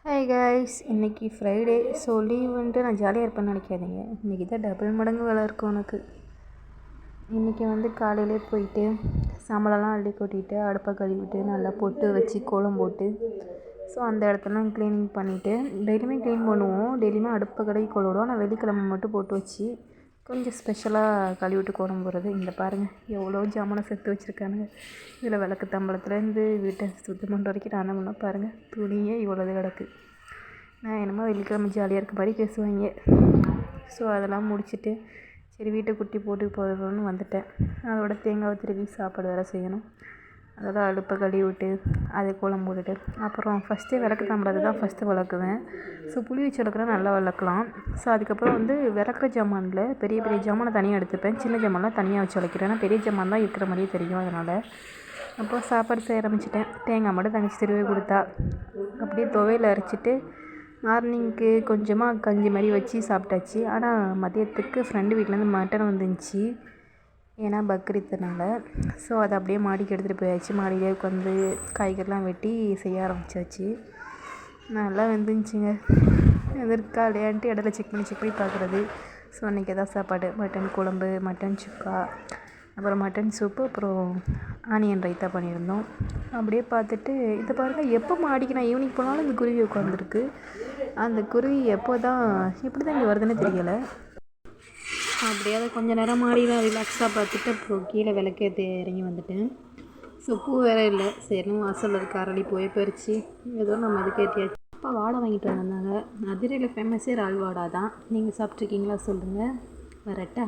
Hi guys, இன்றைக்கி Friday. So leave வந்துட்டு நான் ஜாலியாக இருப்பேன்னு நினைக்காதீங்க. இன்றைக்கி தான் டபுள் மடங்கு வேலை இருக்கும் எனக்கு. இன்றைக்கி காலையிலே போயிட்டு சம்பளம்லாம் அள்ளி கொட்டிட்டு அடுப்பை கழுவிட்டு நல்லா பொட்டு வச்சு கோலம் போட்டு ஸோ அந்த இடத்தெல்லாம் க்ளீனிங் பண்ணிவிட்டு டெய்லியுமே க்ளீன் பண்ணுவோம். டெய்லியுமே அடுப்பை கழுவி கோலம் ஆனால் வெள்ளிக்கிழமை மட்டும் போட்டு வச்சு கொஞ்சம் ஸ்பெஷலாக கழுவிட்டு கோலம் போடுறது. இந்த பாருங்கள் எவ்வளோ ஜாமானை சேர்த்து வச்சுருக்கானுங்க. இதில் விளக்கு தம்பளத்துலேருந்து வீட்டை சுத்தம் பண்ணுற வரைக்கும் நான் என்ன பாருங்கள், துணியே இவ்வளோது கிடக்கு. நான் என்னமோ வெள்ளிக்கிழமை ஜாலியாக இருக்க மாதிரி பேசுவாங்க. ஸோ அதெல்லாம் முடிச்சுட்டு சரி வீட்டை குட்டி போட்டு போகணுன்னு வந்துட்டேன். அதோட தேங்காவை திருவி சாப்பாடு வேறு செய்யணும். அதோட அடுப்பை கழுவி விட்டு அதை கோலம் போட்டுட்டு அப்புறம் ஃபஸ்ட்டே விளக்கு தாம்பளத்தை தான் ஃபஸ்ட்டு விளக்குவேன். ஸோ புளி வச்சு விளக்குனா நல்லா விளக்கலாம். ஸோ அதுக்கப்புறம் விளக்குற ஜாமானில் பெரிய பெரிய ஜாமானை தனியாக எடுத்துப்பேன். சின்ன ஜாமான்லாம் தனியாக வச்சு விளக்கிறேன். ஏன்னா பெரிய ஜாமான் தான் இருக்கிற மாதிரியே தெரியும். அதனால் அப்போ சாப்பாடு செய்ய ஆரம்பிச்சிட்டேன். தேங்காய் மட்டும் தங்கச்சி திருவி கொடுத்தா. அப்படியே துவையில் அரைச்சிட்டு மார்னிங்க்கு கொஞ்சமாக கஞ்சி மாதிரி வச்சு சாப்பிட்டாச்சு. ஆனால் மதியத்துக்கு ஃப்ரெண்டு வீட்டிலேருந்து மட்டன் வந்துருந்துச்சு. ஏன்னா பக்ரீத்துனால. ஸோ அதை அப்படியே மாடிக்கு எடுத்துகிட்டு போயாச்சு. மாடியிலே உட்காந்து காய்கறிலாம் வெட்டி செய்ய ஆரம்பிச்சாச்சு. நல்லா வெந்துருந்துச்சிங்க. இருக்கா இல்லையான்ட்டு இடையில செக் பண்ணி பார்க்குறது. ஸோ அன்றைக்கி எதாவது சாப்பாடு மட்டன் குழம்பு, மட்டன் சுக்கா, அப்புறம் மட்டன் சூப்பு, அப்புறம் ஆனியன் ரைத்தா பண்ணியிருந்தோம். அப்படியே பார்த்துட்டு இதை பாருங்கள், எப்போ மாடிக்கு நான் ஈவினிங் போனாலும் இந்த குருவி உட்காந்துருக்கு. அந்த குருவி எப்போ தான் எப்படி தான் இங்கே வருதுன்னு தெரியலை. அப்படியே அதை கொஞ்சம் நேரம் மாடியில் ரிலாக்ஸாக பார்த்துட்டு அப்புறம் கீழே விளக்கேற்றி இறங்கி வந்துட்டேன். ஸோ பூ வேறு இல்லை. சரின்னு வாசலில் இருக்க அரளி போய் பறித்து ஏதோ நம்ம இதுக்கு ஏற்றியாச்சு. அப்பா வாடை வாங்கிட்டு வந்தாங்க. மதுரையில் ஃபேமஸே இறால் வாடா தான். நீங்கள் சாப்பிட்ருக்கீங்களா சொல்லுங்கள். வரட்டா?